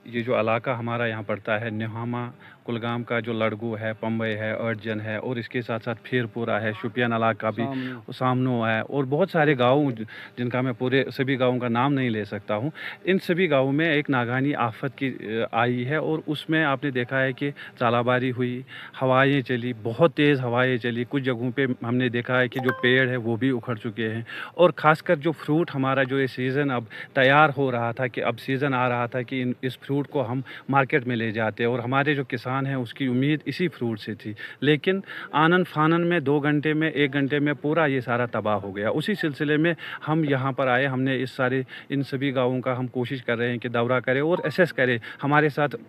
ये जो इलाका हमारा यहाँ पड़ता है, निहामा, कुलगाम का जो लड़गू है, पम्बई है, अर्जन है, और इसके साथ साथ फिरपुरा है, शुपियान इलाका भी सामने सामनो है, और बहुत सारे गाँव जिनका मैं पूरे सभी गाँवों का नाम नहीं ले सकता हूँ। इन सभी गाँवों में एक नागानी आफत की आई है, और उसमें आपने देखा है कि चालाबारी हुई, हवाएं चली, बहुत तेज़ हवाएं चली। कुछ जगहों पे हमने देखा है कि जो पेड़ है वो भी उखड़ चुके हैं, और ख़ासकर जो फ्रूट हमारा जो ये सीज़न अब तैयार हो रहा था, कि अब सीज़न आ रहा था कि इस फ्रूट को हम मार्केट में ले जाते, और हमारे जो किसान हैं उसकी उम्मीद इसी फ्रूट से थी। लेकिन आनन फानन में 2 घंटे में, 1 घंटे में पूरा ये सारा तबाह हो गया। उसी सिलसिले में हम यहाँ पर आए। हमने इन सभी गाँवों का हम कोशिश कर रहे हैं कि दौरा करें और असेस करें। हमारे साथ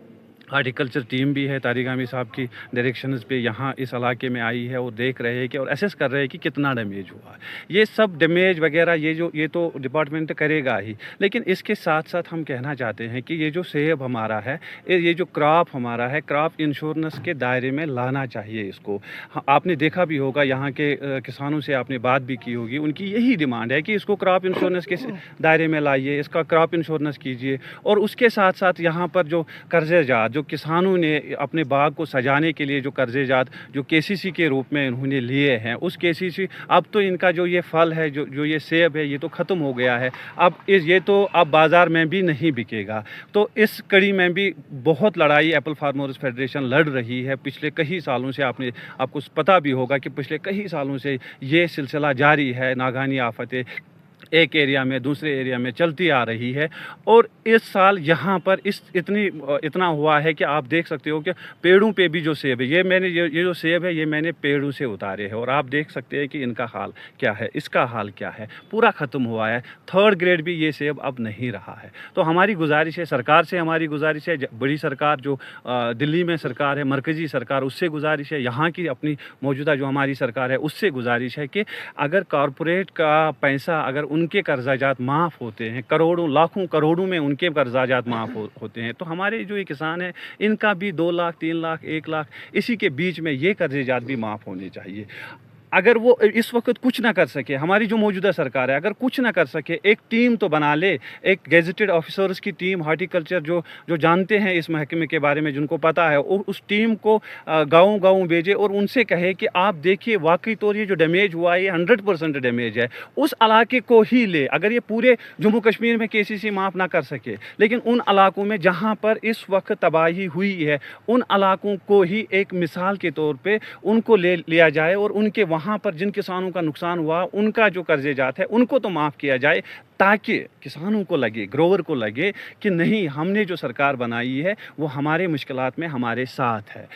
हार्टिकल्चर टीम भी है, तारिक आमी साहब की डायरेक्शंस पे यहाँ इस इलाके में आई है, और देख रहे हैं कि, और असेस कर रहे हैं कि कितना डैमेज हुआ है। ये सब डैमेज वगैरह ये तो डिपार्टमेंट करेगा ही, लेकिन इसके साथ साथ हम कहना चाहते हैं कि ये जो सेब हमारा है, ये जो क्रॉप हमारा है, क्रॉप इंश्योरेंस के दायरे में लाना चाहिए इसको। आपने देखा भी होगा, यहाँ के किसानों से आपने बात भी की होगी, उनकी यही डिमांड है कि इसको क्रॉप इंश्योरेंस के दायरे में लाइए, इसका क्रॉप इंश्योरेंस कीजिए। और उसके साथ साथ यहाँ पर जो कर्जेजात, जो किसानों ने अपने बाग को सजाने के लिए जो कर्जेजात जो केसीसी के रूप में इन्होंने लिए हैं, उस केसीसी, अब तो इनका जो ये फल है, जो ये सेब है, ये तो ख़त्म हो गया है। ये तो अब बाज़ार में भी नहीं बिकेगा। तो इस कड़ी में भी बहुत लड़ाई एप्पल फार्मर्स फेडरेशन लड़ रही है पिछले कई सालों से। आपको पता भी होगा कि पिछले कई सालों से ये सिलसिला जारी है। नागानी आफतें एक एरिया में दूसरे एरिया में चलती आ रही है, और इस साल यहाँ पर इतना हुआ है कि आप देख सकते हो कि पेड़ों पे भी जो सेब है, ये जो सेब है, ये मैंने पेड़ों से उतारे हैं, और आप देख सकते हैं कि इनका हाल क्या है, इसका हाल क्या है, पूरा ख़त्म हुआ है। 3rd ग्रेड भी ये सेब अब नहीं रहा है। तो हमारी गुजारिश है, सरकार से हमारी गुजारिश है, बड़ी सरकार जो दिल्ली में सरकार है, मरकज़ी सरकार, उससे गुजारिश है, यहाँ की अपनी मौजूदा जो हमारी सरकार है उससे गुजारिश है कि अगर कॉरपोरेट का पैसा, अगर उनके कर्जाजात माफ़ होते हैं, करोड़ों लाखों करोड़ों में उनके कर्जाजात माफ़ होते हैं, तो हमारे जो ये किसान हैं इनका भी 2 लाख 3 लाख 1 लाख इसी के बीच में ये कर्जाजात भी माफ़ होने चाहिए। अगर वो इस वक्त कुछ ना कर सके, हमारी जो मौजूदा सरकार है अगर कुछ ना कर सके, एक टीम तो बना ले, एक गेजेटेड ऑफिसर्स की टीम, हार्टिकल्चर जो जानते हैं इस महकमे के बारे में, जिनको पता है, और उस टीम को गाँव-गाँव भेजे और उनसे कहे कि आप देखिए वाकई तौर ये जो डैमेज हुआ है ये 100% डैमेज है, उस इलाके को ही ले। अगर ये पूरे जम्मू कश्मीर में केसीसी माफ़ ना कर सके, लेकिन उन इलाकों में जहाँ पर इस वक्त तबाही हुई है, उन इलाकों को ही एक मिसाल के तौर पर उनको ले लिया जाए, और उनके वहाँ पर जिन किसानों का नुकसान हुआ उनका जो कर्जेजात है उनको तो माफ़ किया जाए, ताकि किसानों को लगे, ग्रोवर को लगे कि नहीं, हमने जो सरकार बनाई है वो हमारे मुश्किलात में हमारे साथ है।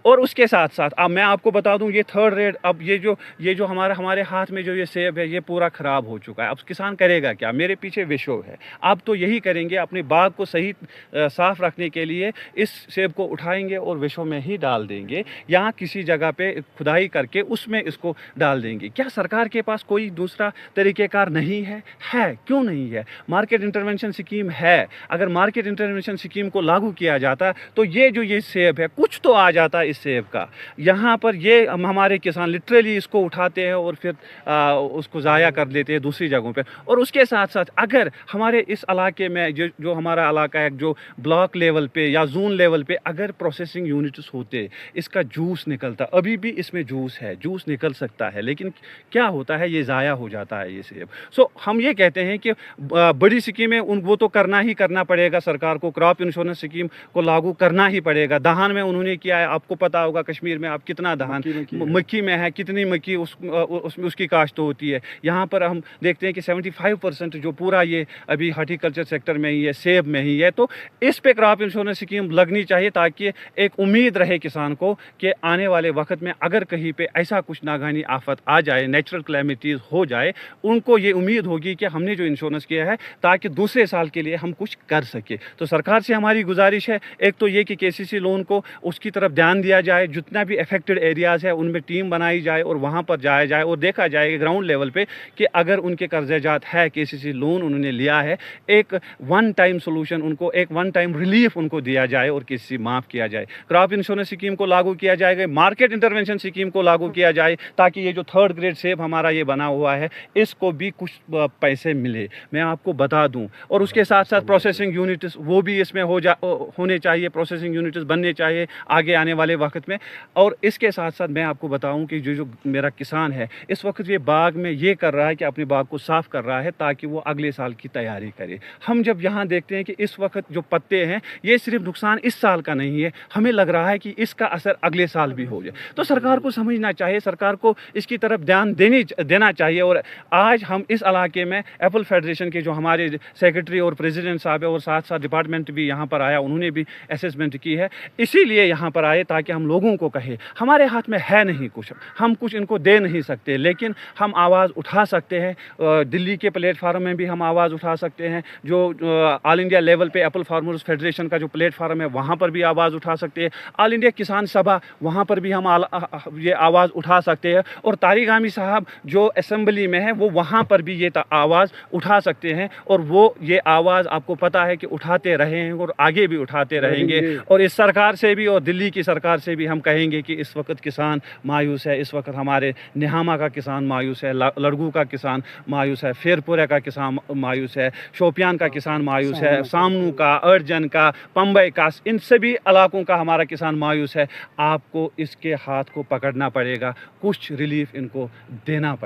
और उसके साथ साथ अब मैं आपको बता दूं, ये 3rd रेट, अब ये जो हमारे हाथ में जो ये सेब है ये पूरा ख़राब हो चुका है। अब किसान करेगा क्या? मेरे पीछे विशो है। अब तो यही करेंगे, अपने बाग को सही साफ़ रखने के लिए इस सेब को उठाएंगे और विशो में ही डाल देंगे, या किसी जगह पे खुदाई करके उसमें इसको डाल देंगे। क्या सरकार के पास कोई दूसरा तरीक़ेकार नहीं है? क्यों नहीं है? मार्केट इंटरवेंशन स्कीम है। अगर मार्केट इंटरवेंशन स्कीम को लागू किया जाता तो ये सेब है कुछ तो आ जाता इस सेब का। यहाँ पर ये हमारे किसान लिटरली इसको उठाते हैं और फिर उसको ज़ाया कर देते हैं दूसरी जगहों पे। और उसके साथ साथ अगर हमारे इस इलाके में जो हमारा इलाका है, जो ब्लॉक लेवल पे या जोन लेवल पे अगर प्रोसेसिंग यूनिट्स होते, इसका जूस निकलता, अभी भी इसमें जूस है, जूस निकल सकता है, लेकिन क्या होता है, ये ज़ाया हो जाता है ये सेब। सो हम ये कहते हैं कि बड़ी स्कीमें वो तो करना पड़ेगा सरकार को। क्रॉप इंश्योरेंस स्कीम को लागू करना ही पड़ेगा। दहान में उन्होंने किया है, आपको पता होगा कश्मीर में आप कितना दहान मक्की में है, कितनी मक्की उसमें उसकी काश्त होती है। यहाँ पर हम देखते हैं कि 75% जो पूरा ये अभी हार्टिकल्चर सेक्टर में ही है, सेब में ही है। तो इस पे क्रॉप इंश्योरेंस स्कीम लगनी चाहिए, ताकि एक उम्मीद रहे किसान को कि आने वाले वक्त में अगर कहीं पे ऐसा कुछ नागानी आफत आ जाए, नेचुरल क्लैमिटीज़ हो जाए, उनको ये उम्मीद होगी कि हमने जो इंश्योरेंस किया है, ताकि दूसरे साल के लिए हम कुछ कर सके। तो सरकार से हमारी गुजारिश है, एक तो ये कि केसीसी लोन को उसकी तरफ ध्यान दिया जाए, जितना भी अफेक्टेड एरियाज़ है उनमें टीम बनाई जाए और वहाँ पर जाया जाए और देखा जाए ग्राउंड लेवल पे कि अगर उनके कर्जेजात है, केसीसी लोन उन्होंने लिया है, एक वन टाइम सोल्यूशन उनको, एक वन टाइम रिलीफ उनको दिया जाए और केसीसी माफ़ किया जाए। क्रॉप इंश्योरेंस स्कीम को लागू किया जाएगा, मार्केट इंटरवेंशन स्कीम को लागू किया जाए, ताकि ये जो 3rd ग्रेड सेब हमारा ये बना हुआ है इसको भी कुछ पैसे मिले। चाहिए, मैं आपको बता दूं। और उसके साथ साथ प्रोसेसिंग यूनिट्स वो भी इसमें होने चाहिए, प्रोसेसिंग यूनिट्स बनने चाहिए आगे आने वाले वक्त में। और इसके साथ साथ मैं आपको बताऊं कि जो मेरा किसान है इस वक्त ये बाग में ये कर रहा है कि अपने बाग को साफ कर रहा है ताकि वो अगले साल की तैयारी करे। हम जब यहाँ देखते हैं कि इस वक्त जो पत्ते हैं ये सिर्फ नुकसान इस साल का नहीं है, हमें लग रहा है कि इसका असर अगले साल भी हो जाए। तो सरकार को समझना चाहिए, सरकार को इसकी तरफ ध्यान देना चाहिए। और आज हम इस इलाके में एप्पल फेडरेशन के जो हमारे सेक्रेटरी और प्रेसिडेंट साहब है और साथ साथ डिपार्टमेंट भी यहाँ पर आया, उन्होंने भी असेसमेंट की है, इसीलिए यहाँ पर आए ताकि हम लोगों को कहे हमारे हाथ में है नहीं कुछ, हम कुछ इनको दे नहीं सकते, लेकिन हम आवाज़ उठा सकते हैं। दिल्ली के प्लेटफार्म में भी हम आवाज़ उठा सकते हैं, जो ऑल इंडिया लेवल पे एप्पल फार्मर्स फेडरेशन का जो प्लेटफार्म है वहाँ पर भी आवाज़ उठा सकते हैं, ऑल इंडिया किसान सभा वहाँ पर भी हम ये आवाज़ उठा सकते हैं। और तारिक आमी साहब जो असेंबली में है वो वहाँ पर भी ये आवाज़ उठा सकते हैं। और वो ये आवाज़ आपको पता है कि उठाते रहे हैं और आगे भी उठाते रहेंगे। और इस सरकार से भी और दिल्ली की सरकार से भी हम कहेंगे कि इस वक्त किसान मायूस है, इस वक्त हमारे निहामा का किसान मायूस है, लड़गू का किसान मायूस है, फेरपुरा का किसान मायूस है, शोपियान का किसान मायूस है, सामनू का, अर्जन का, पंबई का, इन सभी इलाकों का हमारा किसान मायूस है। आपको इसके हाथ को पकड़ना पड़ेगा, कुछ रिलीफ इनको देना पड़ेगा।